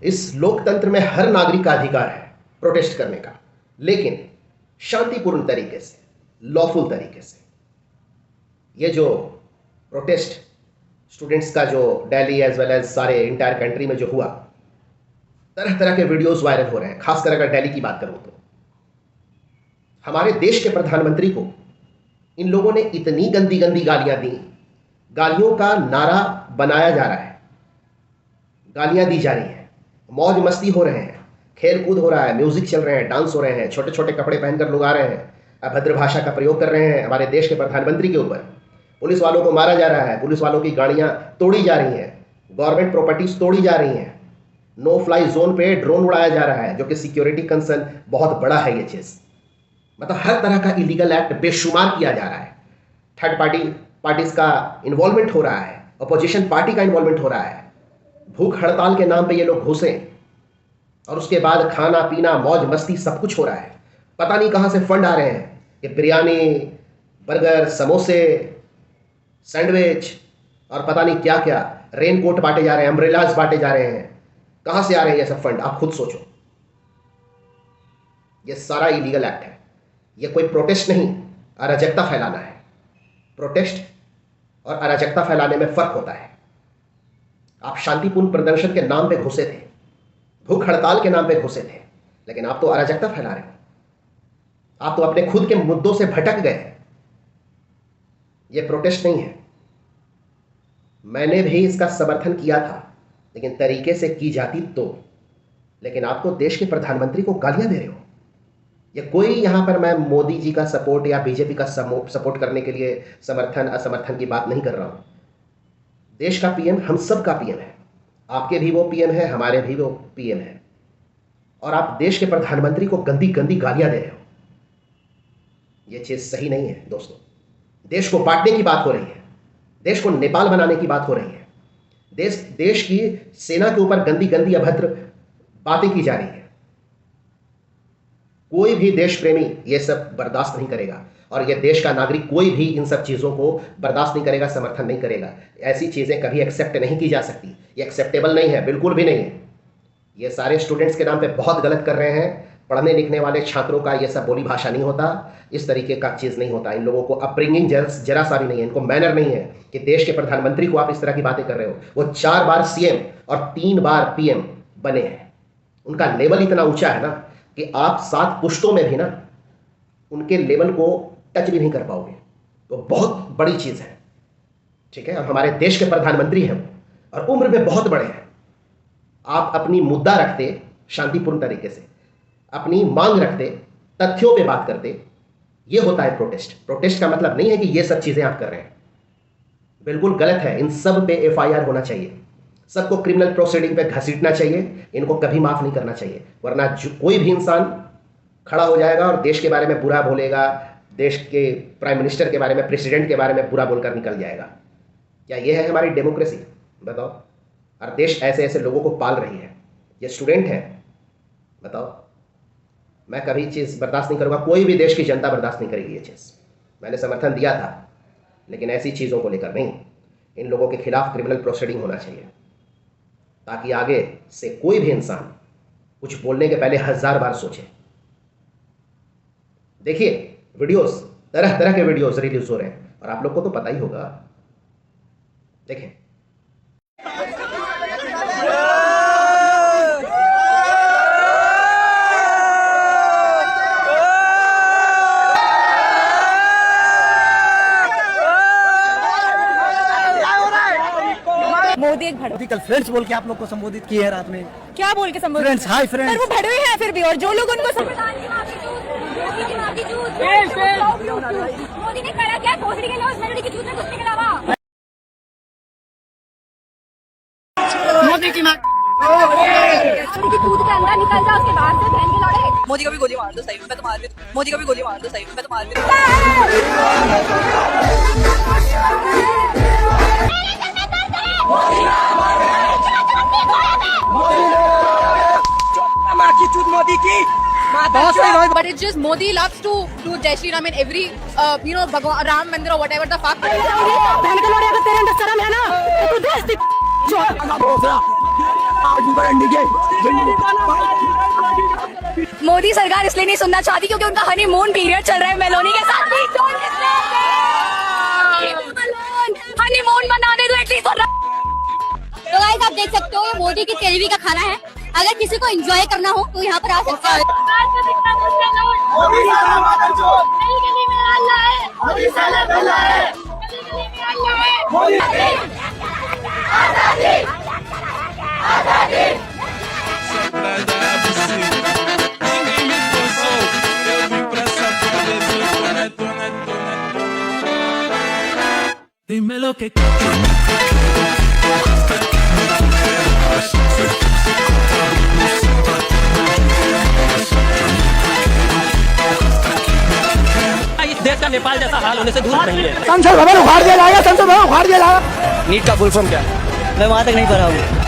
इस लोकतंत्र में हर नागरिक का अधिकार है प्रोटेस्ट करने का, लेकिन शांतिपूर्ण तरीके से, लॉफुल तरीके से। ये जो प्रोटेस्ट स्टूडेंट्स का जो दिल्ली एज वेल एज सारे इंटायर कंट्री में जो हुआ, तरह तरह के वीडियोस वायरल हो रहे हैं। खासकर अगर दिल्ली की बात करूं तो हमारे देश के प्रधानमंत्री को इन लोगों ने इतनी गंदी गंदी गालियां दी, गालियों का नारा बनाया जा रहा है, गालियां दी जा रही हैं, मौज मस्ती हो रहे हैं, खेल कूद हो रहा है, म्यूजिक चल रहे हैं, डांस हो रहे हैं, छोटे छोटे कपड़े पहनकर लोग आ रहे हैं, अभद्र भाषा का प्रयोग कर रहे हैं हमारे देश के प्रधानमंत्री के ऊपर। पुलिस वालों को मारा जा रहा है, पुलिस वालों की गाड़ियां तोड़ी जा रही हैं, गवर्नमेंट प्रॉपर्टीज तोड़ी जा रही हैं, नो फ्लाई जोन पे ड्रोन उड़ाया जा रहा है, जो कि सिक्योरिटी कंसर्न बहुत बड़ा है। ये चीज मतलब हर तरह का इलीगल एक्ट बेशुमार किया जा रहा है। थर्ड पार्टीज का इन्वॉल्वमेंट हो रहा है, अपोजिशन पार्टी का इन्वॉल्वमेंट हो रहा है। भूख हड़ताल के नाम पे ये लोग घुसे और उसके बाद खाना पीना मौज मस्ती सब कुछ हो रहा है। पता नहीं कहां से फंड आ रहे हैं कि बिरयानी, बर्गर, समोसे, सैंडविच और पता नहीं क्या क्या, रेनकोट बांटे जा रहे हैं, अम्ब्रेलाज बांटे जा रहे हैं। कहां से आ रहे हैं ये सब फंड, आप खुद सोचो। ये सारा इलीगल एक्ट है। ये कोई प्रोटेस्ट नहीं, अराजकता फैलाना है। प्रोटेस्ट और अराजकता फैलाने में फर्क होता है। आप शांतिपूर्ण प्रदर्शन के नाम पे घुसे थे, भूख हड़ताल के नाम पे घुसे थे, लेकिन आप तो अराजकता फैला रहे हो। आप तो अपने खुद के मुद्दों से भटक गए। ये प्रोटेस्ट नहीं है। मैंने भी इसका समर्थन किया था, लेकिन तरीके से की जाती तो। लेकिन आप तो देश के प्रधानमंत्री को गालियां दे रहे हो। ये कोई यहां पर मैं मोदी जी का सपोर्ट या बीजेपी का सपोर्ट करने के लिए समर्थन असमर्थन की बात नहीं कर रहा हूं। देश का पीएम हम सब का पीएम है। आपके भी वो पीएम है, हमारे भी वो पीएम है। और आप देश के प्रधानमंत्री को गंदी गंदी गालियां दे रहे हो। ये चीज सही नहीं है दोस्तों। देश को बांटने की बात हो रही है, देश को नेपाल बनाने की बात हो रही है, देश की सेना के ऊपर गंदी गंदी अभद्र बातें की जा रही है। कोई भी देश प्रेमी ये सब बर्दाश्त नहीं करेगा, और ये देश का नागरिक कोई भी इन सब चीज़ों को बर्दाश्त नहीं करेगा, समर्थन नहीं करेगा। ऐसी चीज़ें कभी एक्सेप्ट नहीं की जा सकती। ये एक्सेप्टेबल नहीं है, बिल्कुल भी नहीं है। ये सारे स्टूडेंट्स के नाम पे बहुत गलत कर रहे हैं। पढ़ने लिखने वाले छात्रों का ये सब बोली भाषा नहीं होता, इस तरीके का चीज़ नहीं होता। इन लोगों को अपब्रिंगिंग जरा सा भी नहीं है, इनको मैनर नहीं है कि देश के प्रधानमंत्री को आप इस तरह की बातें कर रहे हो। वो 4 बार सीएम और 3 बार पीएम बने हैं। उनका लेवल इतना ऊंचा है ना कि आप 7 पुश्तों में भी ना उनके लेवल को टच भी नहीं कर पाओगे। तो बहुत बड़ी चीज़ है, ठीक है। और हमारे देश के प्रधानमंत्री हैं और उम्र में बहुत बड़े हैं। आप अपनी मुद्दा रखते शांतिपूर्ण तरीके से, अपनी मांग रखते, तथ्यों पे बात करते, ये होता है प्रोटेस्ट। प्रोटेस्ट का मतलब नहीं है कि ये सब चीज़ें आप कर रहे हैं, बिल्कुल गलत है। इन सब पे एफआईआर होना चाहिए, सबको क्रिमिनल प्रोसीडिंग पे घसीटना चाहिए, इनको कभी माफ नहीं करना चाहिए। वरना कोई भी इंसान खड़ा हो जाएगा और देश के बारे में बुरा बोलेगा, देश के प्राइम मिनिस्टर के बारे में, प्रेसिडेंट के बारे में बुरा बोलकर निकल जाएगा। क्या ये है हमारी डेमोक्रेसी? बताओ। और देश ऐसे ऐसे लोगों को पाल रही है। ये स्टूडेंट हैं, बताओ। मैं कभी चीज़ बर्दाश्त नहीं करूँगा, कोई भी देश की जनता बर्दाश्त नहीं करेगी ये चीज़। मैंने समर्थन दिया था, लेकिन ऐसी चीज़ों को लेकर नहीं। इन लोगों के खिलाफ क्रिमिनल प्रोसीडिंग होना चाहिए, ताकि आगे से कोई भी इंसान कुछ बोलने के पहले 1000 बार सोचे। देखिए वीडियोस, तरह तरह के वीडियोस रिलीज हो रहे हैं, और आप लोग को तो पता ही होगा। देखें, मोदी एक भड़ो। कल फ्रेंड्स बोल के आप लोग को संबोधित किए हैं रात में। क्या बोल के संबोधित? Friends, hi friends. पर वो भड़ोई हैं फिर भी, और जो लोग उनको मोदी ने करा क्या? भोसड़ी के लोग मेलोडी की जूत में घुसने के अलावा मोदी की मां की दूध के अंदर निकल जाओ, उसके बाहर से बहन के लौड़े। मोदी को भी गोली मार दो, सही में मैं तो मार भी दूं। मोदी को भी गोली मार दो, सही में मैं तो मार भी दूं। मोदी की But it's just Modi loves to do Jai Shri Ram in every, Bhagwan Ram Mandir or whatever the fuck. बहन के लौड़े, अगर तेरे अंदर शर्म है ना तो तू देश मोदी सरकार इसलिए नहीं सुनना चाहती क्योंकि उनका हनीमून पीरियड चल रहा है मेलोनी के साथ। हनीमून मनाने दो एटलीस्ट। तो गाइस आप देख सकते हो ये मोदी की तेलवी का खाना है। अगर किसी को एंजॉय करना हो तो यहाँ पर आ सकता है। Dime lo que इस देश का नेपाल जैसा हाल होने से दूर नहीं है। संसद भवन उखाड़ दिया जाएगा, संसद भवन उखाड़ दिया जाएगा। नीट का फुल फॉर्म क्या है? मैं वहाँ तक नहीं पढ़ा हूँ।